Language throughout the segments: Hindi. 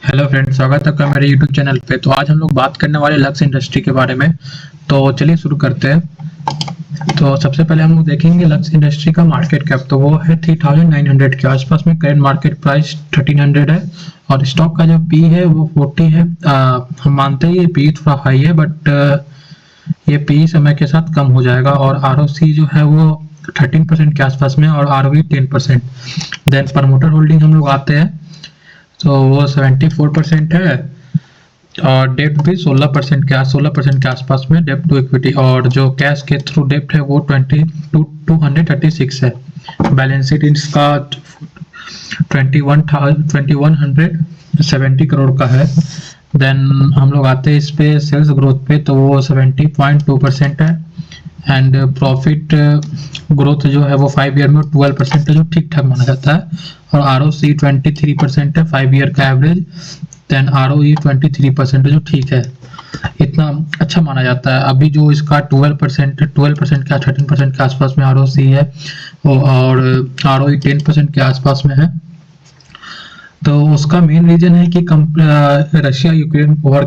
हेलो फ्रेंड्स, स्वागत है आपका मेरे यूट्यूब चैनल पे। तो आज हम लोग बात करने वाले लक्स इंडस्ट्री के बारे में। तो चलिए शुरू करते हैं। तो सबसे पहले हम लोग देखेंगे लक्स इंडस्ट्री का मार्केट कैप। तो वो है 3900 के आसपास में। करंट मार्केट प्राइस 1300 है और स्टॉक का जो पी है वो 40 है। हम मानते हैं ये पी थोड़ा हाई है, बट ये पी समय के साथ कम हो जाएगा। और आरओसी जो है वो 13% के आसपास में और आरओई 10%। देन प्रमोटर होल्डिंग हम लोग आते हैं तो वो 74% है और डेप्ट भी 16% के आसपास में डेप्ट टू इक्विटी। और जो कैश के थ्रू डेप्ट है वो 236 है। बैलेंस शीट इसका 2170 करोड़ का है। देन हम लोग आते हैं इस पे सेल्स ग्रोथ पे, तो वो 70.2% है। एंड प्रॉफिट ग्रोथ जो है वो 5 ईयर में 12% है, जो ठीक ठाक माना जाता है। और आरओसी 23% है 5 ईयर का एवरेज। देन आरओई 23% है, जो ठीक है, इतना अच्छा माना जाता है। अभी जो इसका 12% का 13% के आसपास में आरओसी है और आरओई 10% के आसपास में है। तो उसका मेन रीजन है कि रशिया यूक्रेन वॉर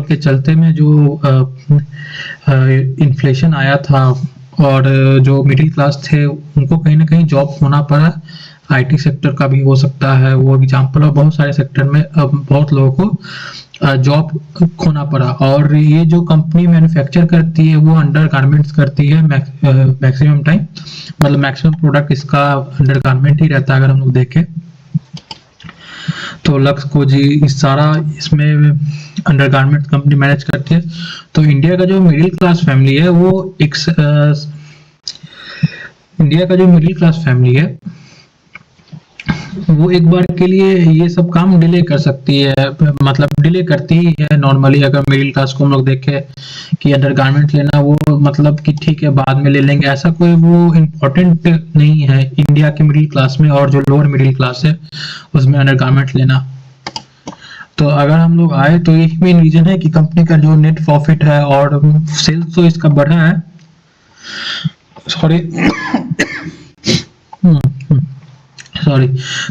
के चलते में जो इन्फ्लेशन आया था और जो मिडिल क्लास थे उनको कहीं ना कहीं जॉब खोना पड़ा। आईटी सेक्टर का भी हो सकता है वो एग्जांपल, और बहुत सारे सेक्टर में बहुत लोगों को जॉब खोना पड़ा। और ये जो कंपनी मैन्युफैक्चर करती है वो अंडर गारमेंट्स करती है मैक्सिमम टाइम, मतलब मैक्सिमम प्रोडक्ट इसका अंडर गारमेंट ही रहता है। अगर हम लोग देखें तो लक्स को जी इस सारा इसमें अंडर गारमेंट कंपनी मैनेज करती है। तो इंडिया का जो मिडिल क्लास फैमिली है वो एक बार के लिए ये सब काम डिले कर सकती है, मतलब डिले करती ही है नॉर्मली। अगर मिडिल क्लास को हम लोग देखें कि अंडरगारमेंट लेना वो मतलब कि ठीक है बाद में ले लेंगे, ऐसा कोई वो इम्पोर्टेंट नहीं है इंडिया के मिडिल क्लास में। और जो लोअर मिडिल क्लास है उसमें अंडरगारमेंट लेना। तो अगर हम लोग आए तो यही मेन रीजन है कि कंपनी का जो नेट प्रॉफिट है और सेल्स तो इसका बढ़ा है। सॉरी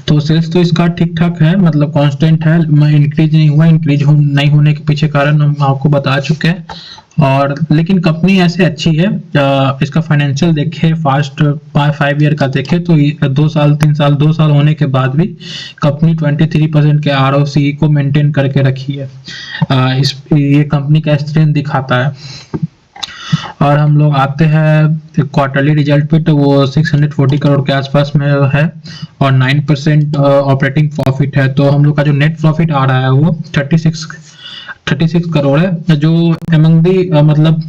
तो सेल्स तो इसका ठीक ठाक है, मतलब कांस्टेंट है, इंक्रीज नहीं हुआ। नहीं होने के पीछे कारण हम आपको बता चुके हैं। और लेकिन कंपनी ऐसे अच्छी है, इसका फाइनेंशियल देखे फास्ट 5 ईयर का देखे तो 2 साल होने के बाद भी कंपनी 23% के आरओसी को मेंटेन करके रखी है। ये कंपनी का स्ट्रेंथ दिखाता है। और हम लोग आते हैं क्वार्टरली रिजल्ट पे, तो वो 640 करोड़ के आसपास में है और 9% ऑपरेटिंग प्रॉफिट है। तो हम लोग का जो नेट प्रॉफिट आ रहा है वो 36 करोड़ है, जो एमंग दी मतलब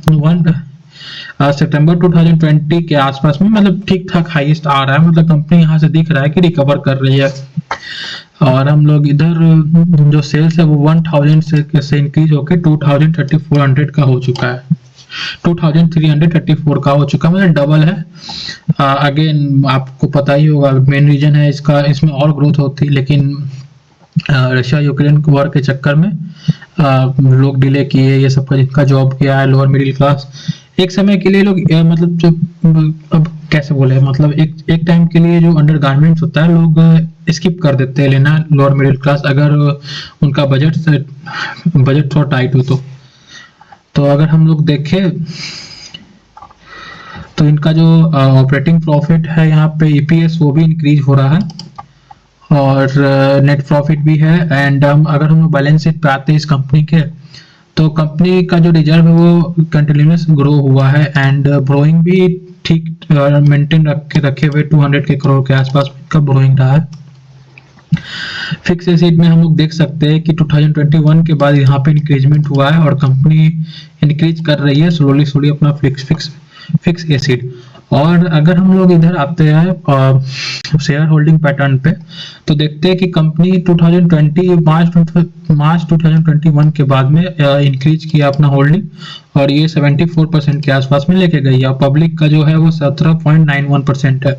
सितंबर 2020 के आसपास में मतलब ठीक ठाक हाईएस्ट आ रहा है। मतलब कंपनी यहाँ से दिख रहा है कि रिकवर कर रही है। और हम लोग इधर जो सेल्स है वो 1000 से इंक्रीज होकर 2334 का हो चुका है, 2334 का हो चुका है, मतलब डबल है। अगेन आपको पता ही होगा मेन रीजन है इसमें और ग्रोथ होती, लेकिन रशिया यूक्रेन वॉर के चक्कर में लोग डिले किए ये सब, जिनका जॉब किया है लोअर मिडिल क्लास। एक समय के लिए लोग मतलब जो अब कैसे बोले, मतलब एक टाइम के लिए जो अंडर गारमेंट्स होता है लोग स्किप कर देते हैं लेना, लोअर मिडिल क्लास, अगर उनका बजट थोड़ा टाइट हो तो अगर हम लोग देखें तो इनका जो ऑपरेटिंग प्रॉफिट है यहाँ पे ईपीएस वो भी इंक्रीज हो रहा है और नेट प्रॉफिट भी है। एंड अगर हम बैलेंस शीट पे आते हैं इस कंपनी के, तो कंपनी का जो रिजर्व है वो कंटिन्यूअस ग्रो हुआ है एंड ग्रोइंग भी ठीक मेंटेन रखे हुए 200 करोड़ के आसपास का ग्रोइंग रहा है। फिक्स एसिड में हम लोग देख सकते हैं कि 2021 के बाद यहाँ पे इंक्रीजमेंट हुआ है और कंपनी इंक्रीज कर रही है स्लोली अपना फिक्स एसिड। और अगर हम लोग इधर आते हैं शेयर होल्डिंग पैटर्न पे, तो देखते हैं कि कंपनी 2020 मार्च 2021 के बाद में इंक्रीज किया अपना होल्डिंग और ये 74% के आसपास में लेके गई है, और पब्लिक का जो है वो 17.91% है।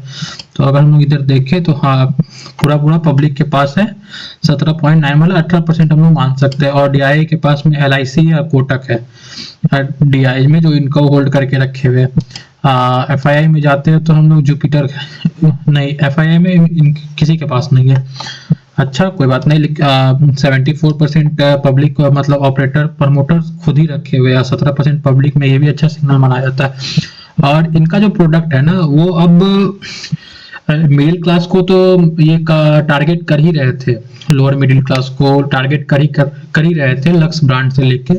तो अगर हम लोग इधर देखें तो हाँ, पूरा पूरा पब्लिक के पास है 17.9, मतलब 18% हम लोग मान सकते हैं। और डीआई के पास में LIC या कोटक है डीआई में, जो इनको होल्ड करके रखे हुए। FII में जाते हैं तो हम लोग जुपिटर नहीं, FII में किसी के पास नहीं है। अच्छा कोई बात नहीं, 74% पब्लिक मतलब ऑपरेटर प्रमोटर खुद ही रखे हुए हैं, 17% पब्लिक में, ये भी अच्छा सिग्नल माना जाता है। और इनका जो प्रोडक्ट है ना, वो अब मिडिल क्लास को तो ये टारगेट कर ही रहे थे, लोअर मिडिल क्लास को टारगेट कर ही रहे थे लक्स ब्रांड से लेके।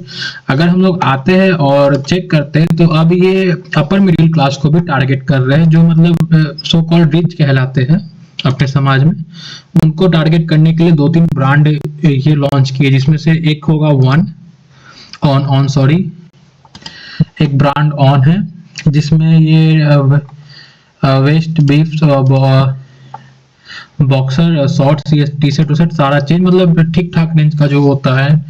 अगर हम लोग आते हैं और चेक करते हैं तो अब ये अपर मिडिल क्लास को भी टारगेट कर रहे हैं, जो मतलब सो कॉल्ड रिच कहलाते हैं अपने समाज में। उनको टारगेट करने के लिए 2-3 ब्रांड ये लॉन्च किए, जिसमें से एक होगा एक ब्रांड ऑन है, जिसमें ये वेस्ट बीफ बॉक्सर शॉर्ट्स, ये टी शर्ट सारा चीज मतलब ठीक ठाक रेंज का जो होता है,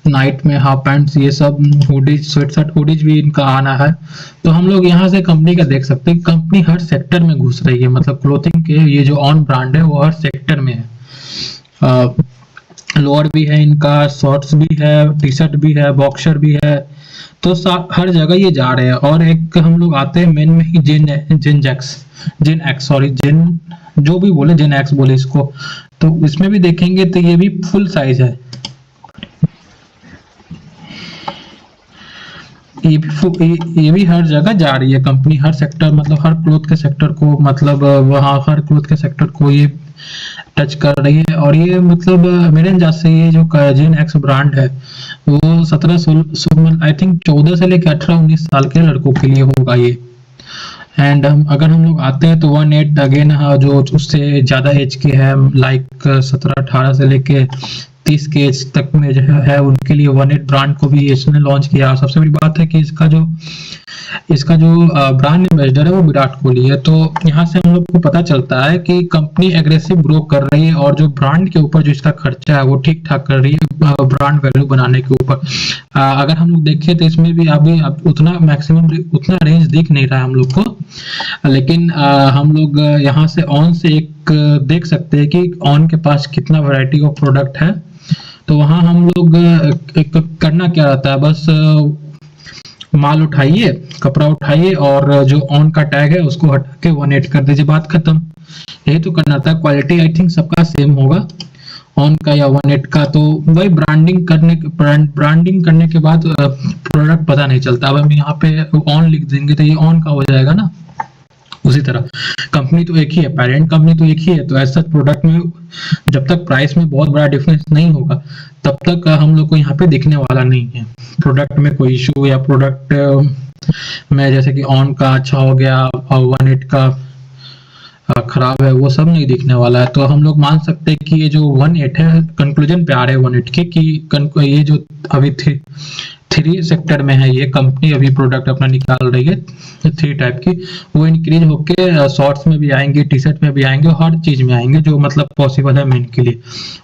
नाइट में हाफ पैंट्स, ये सब हुडीज, स्वेटशर्ट हुडीज भी इनका आना है। तो हम लोग यहाँ से कंपनी का देख सकते हैं, कंपनी हर सेक्टर में घुस रही है, मतलब क्लोथिंग के ये जो ऑन ब्रांड है वो हर सेक्टर में है। लोअर भी है इनका, शॉर्ट्स भी है, टी शर्ट भी है, बॉक्सर भी है, तो हर जगह ये जा रहे हैं। और एक हम लोग आते हैं मेन में ही जेन एक्स जो भी बोले, जेन एक्स बोले इसको, तो इसमें भी देखेंगे तो ये भी फुल साइज है, ये भी हर जगह जा रही है कंपनी, हर सेक्टर, मतलब हर क्लोथ के सेक्टर को, मतलब वहाँ हर क्लोथ के सेक्टर को ये टच कर रही है। और ये मतलब मेरे अंदाज से ये जो जेन एक्स ब्रांड है वो 17-16 आई थिंक 14 से लेकर 18-19 साल के लड़कों के लिए होगा ये। एंड अगर हम लोग आते हैं तो 18 अगेन जो उससे ज्यादा एज के है, लाइक 17-18 से लेके 30 के एज तक में जो है उनके लिए 18 ब्रांड को भी इसने लॉन्च किया। और सबसे बड़ी बात है कि इसका जो ब्रांड एम्बेसडर है वो विराट कोहली है। तो यहाँ से हम लोग को पता चलता है कि कंपनी एग्रेसिव ग्रो कर रही है, और जो ब्रांड के ऊपर जो इसका खर्चा है वो ठीक ठाक कर रही है ब्रांड वैल्यू बनाने के ऊपर। अगर हम लोग देखें तो इसमें भी अभी उतना मैक्सिमम उतना रेंज दिख नहीं रहा है हम लोग को, लेकिन हम लोग यहाँ से ऑन से एक देख सकते हैं कि ऑन के पास कितना वैरायटी ऑफ प्रोडक्ट है। तो वहाँ हम लोग एक करना क्या रहता है, बस माल उठाइए, कपड़ा उठाइए, और जो ऑन का टैग है उसको हटा के 18 कर दीजिए, बात खत्म। यही तो करना था। क्वालिटी आई थिंक सबका सेम होगा, ऑन का या 18 का। तो वही ब्रांडिंग करने के बाद प्रोडक्ट पता नहीं चलता। अब हम यहाँ पे ऑन लिख देंगे तो ये ऑन का हो जाएगा ना। उसी तरह कंपनी तो एक ही है, पेरेंट कंपनी तो एक ही है, तो ऐसा प्रोडक्ट में जब तक प्राइस में बहुत बड़ा डिफरेंस नहीं होगा तब तक हम लोग को यहाँ पे दिखने वाला नहीं है प्रोडक्ट में कोई इशू, या प्रोडक्ट में जैसे कि ऑन का अच्छा हो गया और 18 का खराब है, वो सब नहीं दिखने वाला है। तो हम लोग मान सकते हैं कि ये जो 18 है, कंक्लूजन पे आ रहे हैं 18 के कि ये जो अभी 3 सेक्टर में है, ये कंपनी अभी प्रोडक्ट अपना निकाल रही है 3 टाइप की, वो इंक्रीज होके शॉर्ट्स में भी आएंगे, टी शर्ट में भी आएंगे, हर चीज में आएंगे जो मतलब पॉसिबल है मेन के लिए।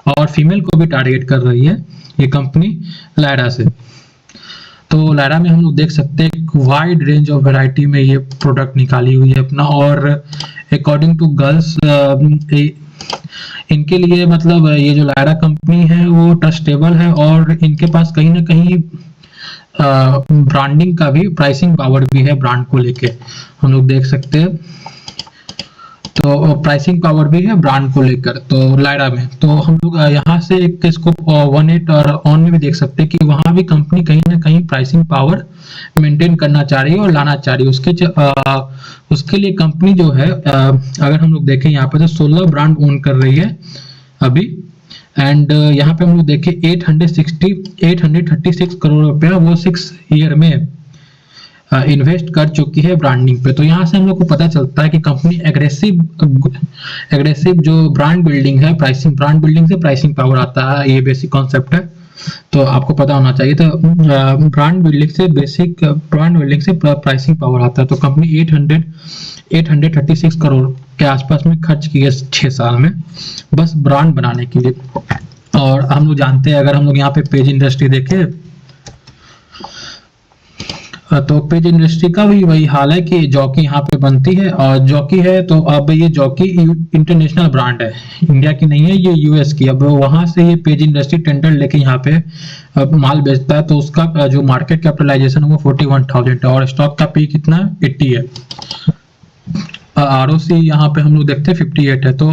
और फीमेल को भी टारगेट कर रही है ये कंपनी लायरा से। तो लायरा में हम लोग देख सकते हैं एक वाइड रेंज ऑफ वैरायटी में ये प्रोडक्ट निकाली हुई है अपना। और अकॉर्डिंग टू गर्ल्स इनके लिए मतलब ये जो लायरा कंपनी है वो ट्रस्टेबल है, और इनके पास कहीं ना कहीं ब्रांडिंग का भी, प्राइसिंग पावर भी है ब्रांड को लेके, हम लोग देख सकते हैं। तो प्राइसिंग पावर भी है ब्रांड को लेकर तो लायरा में। तो हम लोग यहाँ से एक इसको 18 और ऑन में भी देख सकते हैं कि वहां भी कंपनी कहीं ना कहीं प्राइसिंग पावर मेंटेन करना चाह रही है और लाना चाह रही है। उसके लिए कंपनी जो है अगर हम लोग देखें यहाँ पे तो 16 ब्रांड ओन कर रही है अभी। एंड यहाँ पे हम लोग देखें 836 करोड़ रुपया वो 6 ईयर में इन्वेस्ट कर चुकी है ब्रांडिंग पे। तो यहाँ से हम लोग को पता चलता है कि कंपनी एग्रेसिव जो ब्रांड बिल्डिंग है, ब्रांड बिल्डिंग से प्राइसिंग पावर आता है, ये बेसिक कॉन्सेप्ट है, तो आपको पता होना चाहिए। तो ब्रांड बिल्डिंग से प्राइसिंग पावर आता है। तो कंपनी 836 करोड़ के आसपास में खर्च की है 6 साल में बस ब्रांड बनाने के लिए। और हम लोग जानते हैं, अगर हम लोग यहाँ पे पेज इंडस्ट्री देखें तो पेज इंडस्ट्री का भी वही हाल है कि जॉकी यहाँ पे बनती है, और जॉकी है तो अब ये जॉकी इंटरनेशनल ब्रांड है, इंडिया की नहीं है, ये यूएस की। अब वहां से ये पेज इंडस्ट्री टेंडर लेके यहाँ पे माल बेचता है, तो उसका जो मार्केट कैपिटलाइजेशन है वो 41,000 है, और स्टॉक का पी कितना 80 है। आरओसी यहाँ पे हम लोग देखते हैं 58 है। तो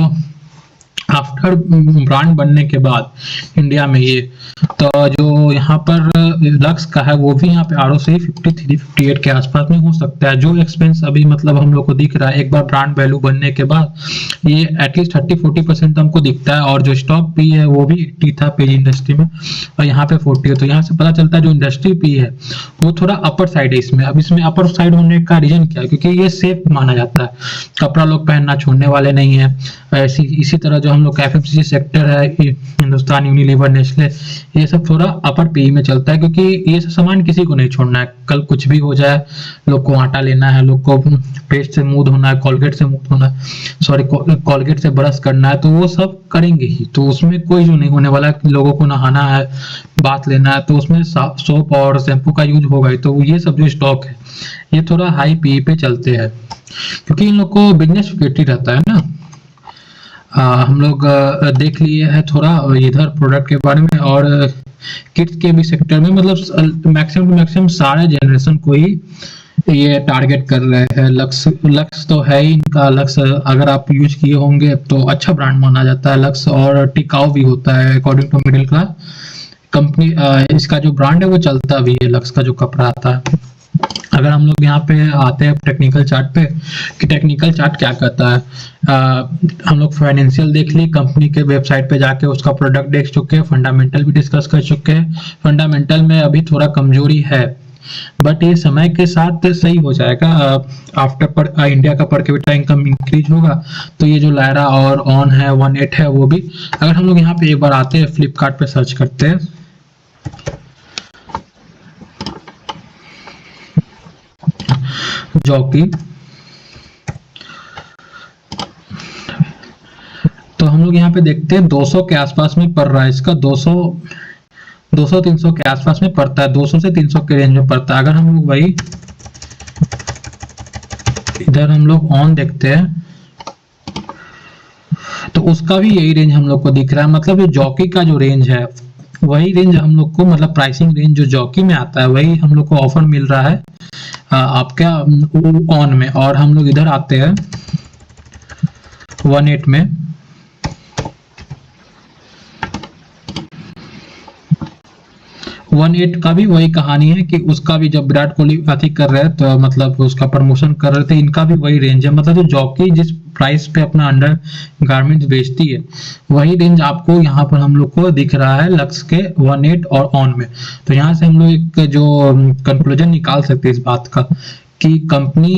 आफ्टर ब्रांड बनने के बाद इंडिया में ये, तो जो यहाँ पर लक्स का है वो भी यहाँ पे आरओसी 53-58 के आसपास में हो सकता है। जो एक्सपेंस अभी मतलब हम लोग को दिख रहा है एक बार ब्रांड वैल्यू बनने के बाद, ये एटलीस्ट 30-40% हमको दिखता है। और जो स्टॉक पी है वो भी 80 था पेज इंडस्ट्री में, और यहाँ पे 40 है। तो यहाँ से पता चलता है जो इंडस्ट्री पी है वो थोड़ा अपर साइड है इसमें। अब इसमें अपर साइड होने का रीजन क्या है, क्योंकि ये सेफ माना जाता है, कपड़ा लोग पहनना छोड़ने वाले नहीं है। इसी तरह जो हम लोग का एफएमसीजी सेक्टर है, हिंदुस्तान यूनिलीवर, नेस्ले, ये सब थोड़ा अपर पी में चलता है, क्योंकि ये सब सामान किसी को नहीं छोड़ना है। कल कुछ भी हो जाए, लोग को आटा लेना है, लोग को पेस्ट से मुंह धोना है, कोलगेट से मुंह धोना है, सॉरी कोलगेट से ब्रश करना है, तो वो सब करेंगे ही। तो उसमें कोई जो नहीं होने वाला है, लोगों को नहाना है, बात लेना है, तो उसमें सोप और शैम्पू का यूज होगा ही। तो ये सब जो स्टॉक है ये थोड़ा हाई पी पे चलते हैं, क्योंकि इन लोग को बिजनेस सिक्योरिटी रहता है ना। हम लोग देख लिए है थोड़ा इधर प्रोडक्ट के बारे में, और किड्स के भी सेक्टर में, मतलब मैक्सिमम टू मैक्सिमम सारे जनरेशन को ही ये टारगेट कर रहे हैं। लक्स तो है ही इनका। लक्स अगर आप यूज किए होंगे तो अच्छा ब्रांड माना जाता है लक्स, और टिकाऊ भी होता है according to middle class company. इसका जो ब्रांड है वो चलता भी है, लक्स का जो कपड़ा आता है। अगर हम लोग यहाँ पे आते हैं टेक्निकल चार्ट पे कि टेक्निकल चार्ट क्या कहता है, हम लोग फाइनेंशियल देख ली, कंपनी के वेबसाइट पे जाके उसका प्रोडक्ट देख चुके हैं, फंडामेंटल भी डिस्कस कर चुके हैं। फंडामेंटल में अभी थोड़ा कमजोरी है, बट ये समय के साथ सही हो जाएगा। आफ्टर इंडिया का पर कैपिटा इनकम इंक्रीज होगा, तो ये जो लायरा और ऑन है 18 है वो भी। अगर हम लोग यहाँ पे एक बार आते हैं, फ्लिपकार्ट पे सर्च करते हैं, जॉकी, तो हम लोग यहाँ पे देखते हैं 200 के आसपास में पड़ रहा है इसका। 200-300 के आसपास में पड़ता है, 200 से 300 के रेंज में पड़ता है। अगर हम लोग वही इधर हम लोग ऑन देखते हैं तो उसका भी यही रेंज हम लोग को दिख रहा है। मतलब ये जॉकी का जो रेंज है वही रेंज हम लोग को, मतलब प्राइसिंग रेंज जो जॉकी में आता है वही हम लोग को ऑफर मिल रहा है आपका ऑन में। और हम लोग इधर आते हैं 18 में, वन एट का भी वही कहानी है कि उसका भी जब विराट कोहली अति कर रहे हैं तो मतलब उसका प्रमोशन कर रहे थे, इनका भी वही रेंज है। मतलब जो जॉकी जिस प्राइस पे अपना अंडर गारमेंट्स बेचती है वही रेंज आपको यहाँ पर हम लोग को दिख रहा है लक्स के 18 और ऑन में। तो यहाँ से हम लोग एक जो कंक्लूजन निकाल सकते हैं इस बात का कि कंपनी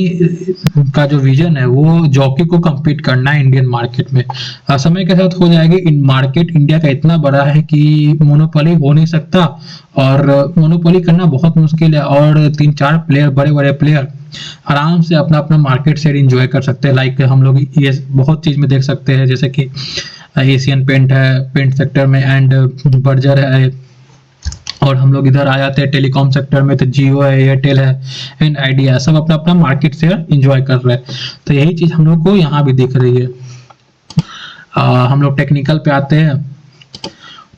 का जो विजन है वो जॉकी को compete करना है इंडियन मार्केट में। समय के साथ हो जाएगी। इन मार्केट इंडिया का इतना बड़ा है कि मोनोपोली हो नहीं सकता, और मोनोपोली करना बहुत मुश्किल है, और 3-4 प्लेयर, बड़े बड़े प्लेयर आराम से अपना अपना मार्केट शेयर इंजॉय कर सकते हैं। लाइक हम लोग ये बहुत चीज में देख सकते हैं, जैसे कि एशियन पेंट है पेंट सेक्टर में, एंड बर्जर है, और हम लोग इधर आ जाते हैं टेलीकॉम सेक्टर में तो जियो है, एयरटेल है, एंड आइडिया, सब अपना अपना मार्केट शेयर एंजॉय कर रहे हैं। तो यही चीज हम लोग को यहाँ भी दिख रही है। हम लोग टेक्निकल पे आते हैं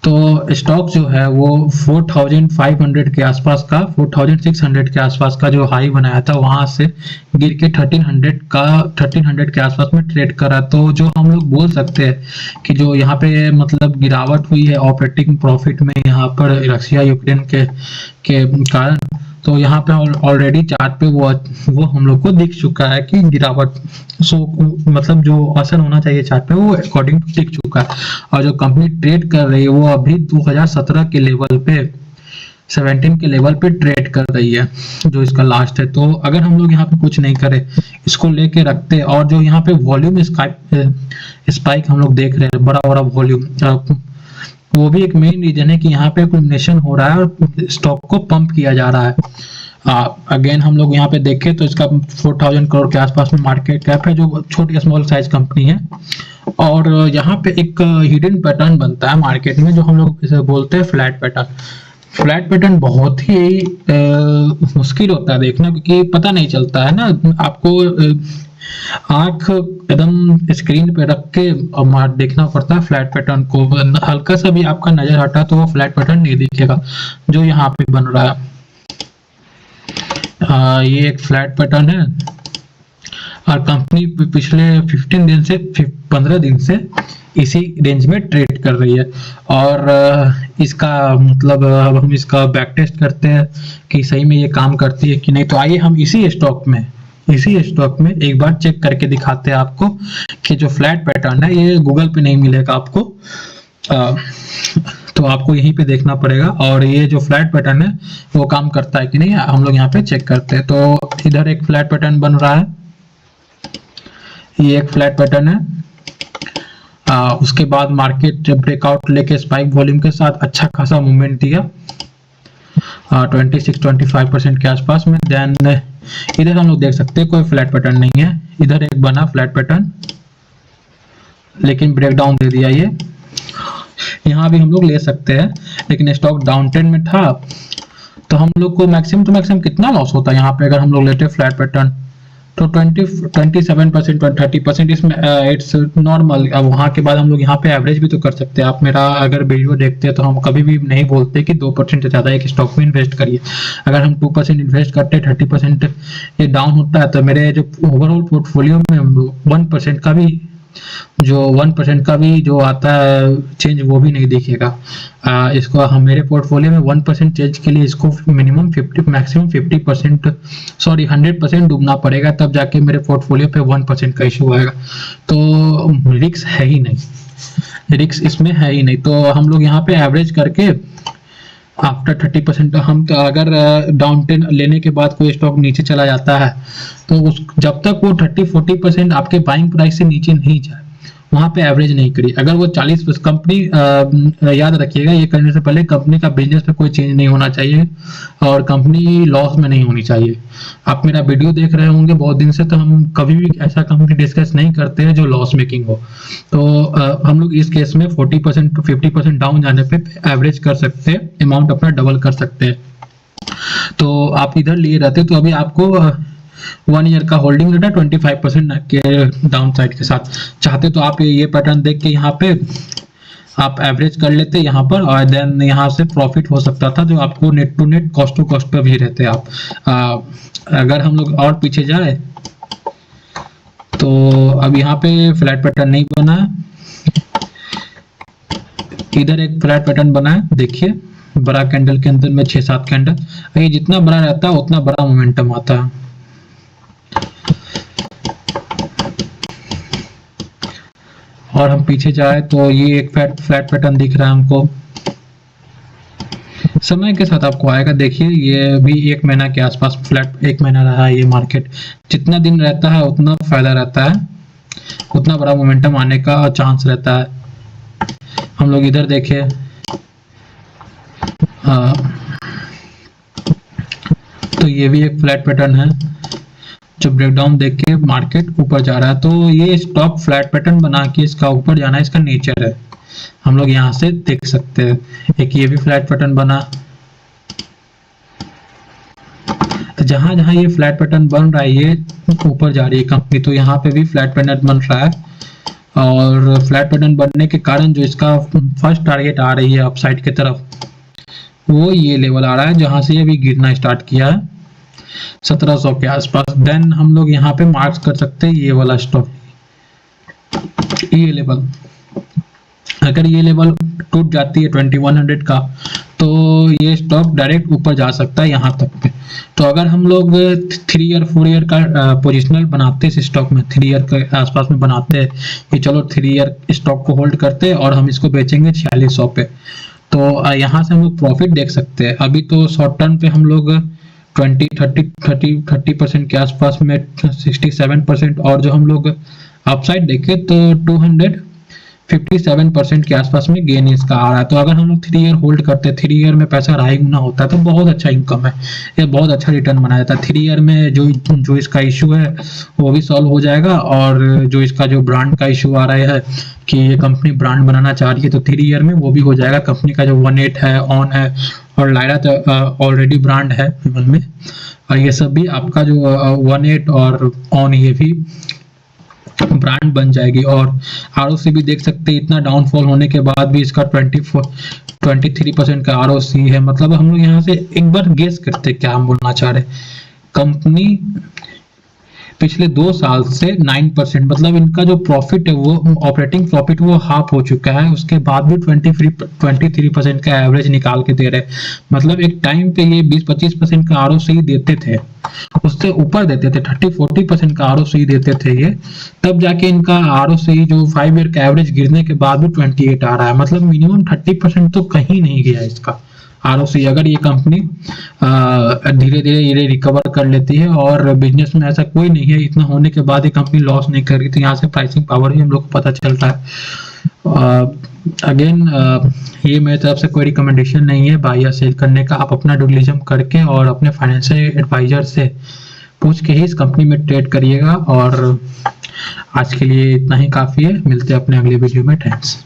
तो स्टॉक जो है वो 4500 के आसपास का, 4600 के आसपास का जो हाई बनाया था वहां से गिर के 1300 के आसपास में ट्रेड करा। तो जो हम लोग बोल सकते हैं कि जो यहाँ पे मतलब गिरावट हुई है ऑपरेटिंग प्रॉफिट में यहाँ पर रशिया यूक्रेन के कारण, तो यहाँ पे ऑलरेडी चार्ट पे वो हम लोग को दिख चुका है कि गिरावट मतलब जो असर होना चाहिए चार्ट पे वो अकॉर्डिंग टू दिख चुका है। और जो कंपनी ट्रेड कर रही है वो अभी 2017 के लेवल पे 17 के लेवल पे ट्रेड कर रही है, जो इसका लास्ट है। तो अगर हम लोग यहाँ पे कुछ नहीं करे, इसको लेके रखते, और जो यहाँ पे वॉल्यूम स्पाइक हम लोग देख रहे हैं, बड़ा बड़ा वॉल्यूम, वो भी एक मेन रीजन है कि यहाँ पे एक्यूमुलेशन हो रहा है और स्टॉक को पंप किया जा रहा है। अगेन हम लोग यहाँ पे देखें तो इसका 4000 करोड़ के आसपास में मार्केट कैप है, जो छोटी स्मॉल साइज कंपनी है। और यहाँ पे एक हिडन पैटर्न बनता है मार्केट में, जो हम लोग इसे बोलते हैं फ्लैट पैटर्न। फ्लैट पैटर्न बहुत ही मुश्किल होता है देखना, क्योंकि पता नहीं चलता है ना आपको। आंख एकदम स्क्रीन पे रख के और मार देखना पड़ता है फ्लैट पैटर्न को। हल्का सा भी आपका नजर हटा तो वो फ्लैट पैटर्न नहीं दिखेगा जो यहाँ पे बन रहा है। ये एक फ्लैट पैटर्न है और कंपनी पिछले 15 दिन से इसी रेंज में ट्रेड कर रही है। और इसका मतलब अब हम इसका बैक टेस्ट करते हैं कि सही में ये काम करती है कि नहीं। तो आइए हम इसी स्टॉक में एक बार चेक करके दिखाते हैं आपको कि जो फ्लैट पैटर्न है ये गूगल पे नहीं मिलेगा आपको। तो आपको यहीं पे देखना पड़ेगा और ये जो फ्लैट पैटर्न है वो काम करता है कि नहीं, हम लोग यहाँ पे चेक करते हैं। तो इधर एक फ्लैट पैटर्न बन रहा है, ये एक फ्लैट पैटर्न है। उसके बाद मार्केट ब्रेकआउट लेके स्पाइक वॉल्यूम के साथ अच्छा खासा मूवमेंट दिया 26-25% के आसपास में। देन इधर हम लोग देख सकते हैं कोई फ्लैट पैटर्न नहीं है। इधर एक बना फ्लैट पैटर्न लेकिन ब्रेकडाउन दे दिया। ये यहाँ भी हम लोग ले सकते हैं, लेकिन स्टॉक डाउन ट्रेंड में था तो हम लोग को मैक्सिमम कितना लॉस होता है यहाँ पे अगर हम लोग लेते फ्लैट पैटर्न। तो 27% 30% इसमें इट्स नॉर्मल। अब वहाँ के बाद हम लोग यहाँ पे एवरेज भी तो कर सकते हैं। आप मेरा अगर वीडियो देखते हैं तो हम कभी भी नहीं बोलते कि 2% से ज़्यादा एक स्टॉक में इन्वेस्ट करिए। अगर हम 2% इन्वेस्ट करते हैं 30% ये डाउन होता है तो मेरे जो ओवरऑल पोर्टफोलियो में 1% का भी जो आता है चेंज वो भी नहीं दिखेगा। इसको हम मेरे पोर्टफोलियो में 1% चेंज के लिए इसको मिनिमम 100% डूबना पड़ेगा, तब जाके मेरे पोर्टफोलियो पे 1% का इशू आएगा। तो रिस्क है ही नहीं, रिस्क इसमें है ही नहीं। तो हम लोग यहाँ पे एवरेज करके आफ्टर 30% हम तो अगर डाउन ट्रेंड लेने के बाद कोई स्टॉक नीचे चला जाता है तो उस जब तक वो 30-40% आपके बाइंग प्राइस से नीचे नहीं जाए वहां पे एवरेज नहीं करिए। अगर वो 40 कंपनी याद रखिएगा ये करने से पहले कंपनी का बिजनेस में कोई चेंज नहीं होना चाहिए और कंपनी लॉस में नहीं होनी चाहिए। आप मेरा वीडियो देख रहे होंगे बहुत दिन से, तो हम कभी भी ऐसा कंपनी डिस्कस नहीं करते हैं जो लॉस मेकिंग हो। तो हम लोग इस केस में 40% to 50% डाउन जाने पे एवरेज कर सकते हैं, अमाउंट अपना डबल कर सकते हैं। तो आप इधर लिए रहते तो अभी आपको 1 ईयर का होल्डिंग रेट है 25% के डाउन साइड के साथ। चाहते तो आप ये पैटर्न देख के यहाँ पे आप एवरेज कर लेते यहाँ पर और देन यहाँ से प्रॉफिट हो सकता था जो आपको net to net cost to cost पे भी रहते आप। अगर हम लोग और पीछे जाए तो अब यहाँ पे फ्लैट पैटर्न नहीं बना है, इधर एक फ्लैट पैटर्न बना है। देखिए बड़ा कैंडल के अंदर में 6-7 कैंडल, ये जितना बड़ा रहता है उतना बड़ा मोमेंटम आता है। और हम पीछे जाए तो ये एक फ्लैट पैटर्न दिख रहा है हमको, समय के साथ आपको आएगा। देखिए ये भी 1 महीना के आसपास फ्लैट 1 महीना रहा है ये मार्केट। जितना दिन रहता है उतना फायदा रहता है, उतना बड़ा मोमेंटम आने का चांस रहता है। हम लोग इधर देखें तो ये भी एक फ्लैट पैटर्न है जो ब्रेकडाउन देख के मार्केट ऊपर जा रहा है। तो ये स्टॉक फ्लैट पैटर्न बना के इसका ऊपर जाना इसका नेचर है, हम लोग यहाँ से देख सकते हैं। एक ये भी फ्लैट पैटर्न बना, तो जहां जहां ये फ्लैट पैटर्न बन रहा है ये ऊपर जा रही है कंपनी। तो यहाँ पे भी फ्लैट पैटर्न बन रहा है और फ्लैट पैटर्न बनने के कारण जो इसका फर्स्ट टारगेट आ रही है अपसाइड की तरफ वो ये लेवल आ रहा है जहां से ये भी गिरना स्टार्ट किया है 1700 के आसपास। देन हम लोग यहाँ पे मार्क्स कर सकते हैं ये वाला स्टॉक, ये लेवल। अगर ये लेवल टूट जाती है 2100 का तो ये स्टॉक डायरेक्ट ऊपर जा सकता है यहाँ तक पे। तो अगर हम लोग 3 ईयर 4 ईयर का पोजिशनल बनाते हैं इस स्टॉक में, 3 ईयर के आसपास में बनाते हैं कि चलो 3 ईयर स्टॉक को होल्ड करते हैं और हम इसको बेचेंगे 4600 पे, तो यहाँ से हम लोग प्रॉफिट देख सकते हैं। अभी तो शॉर्ट टर्म पे हम लोग 30% के आसपास में 67%, और जो हम लोग अपसाइड देखें तो 257% के आसपास में गेन इसका आ रहा है। तो अगर हम लोग 3 ईयर होल्ड करते हैं, 3 ईयर में पैसा 2.5 गुना होता है तो बहुत अच्छा इनकम है, ये बहुत अच्छा रिटर्न बनाया जाता है। 3 ईयर में जो इसका इशू है वो भी सॉल्व हो जाएगा, और जो इसका जो ब्रांड का इशू आ रहा है कि ये कंपनी ब्रांड बनाना चाह रही है तो 3 ईयर में वो भी हो जाएगा। कंपनी का जो 18 है ऑन है और लायरा तो ऑलरेडी ब्रांड है विमल में, और ये सब भी आपका जो 18 और ऑन ये भी ब्रांड बन जाएगी। और आरओसी भी देख सकते हैं, इतना डाउनफॉल होने के बाद भी इसका 23% का आरओसी है। मतलब हम लोग यहाँ से एक बार गेस करते क्या हम बोलना चाह रहे। कंपनी पिछले 2 साल से 9%, मतलब इनका जो प्रॉफिट है वो ऑपरेटिंग प्रॉफिट वो हाफ हो चुका है, उसके बाद भी 23% का एवरेज निकाल के दे रहे हैं। मतलब एक टाइम पे ये 20-25% का आरओसी देते थे, उससे ऊपर देते थे, 30-40% का आरओसी देते थे ये, तब जाके इनका आरओसी जो 5 ईयर का एवरेज गिरने के बाद भी 28 आ रहा है। मतलब मिनिमम 30% तो कहीं नहीं गया इसका आरओसी। अगर ये कंपनी धीरे धीरे ये रिकवर कर लेती है, और बिजनेस में ऐसा कोई नहीं है, इतना होने के बाद ये कंपनी लॉस नहीं कर रही थी। यहाँ से प्राइसिंग पावर ही हम लोग को पता चलता है। अगेन ये मेरी तरफ से कोई रिकमेंडेशन नहीं है बाय या सेल करने का। आप अपना ड्यू डिलिजेंस करके और अपने फाइनेंशियल एडवाइजर से पूछ के ही इस कंपनी में ट्रेड करिएगा। और आज के लिए इतना ही काफी है, मिलते हैं अपने अगले वीडियो में। थैंक्स।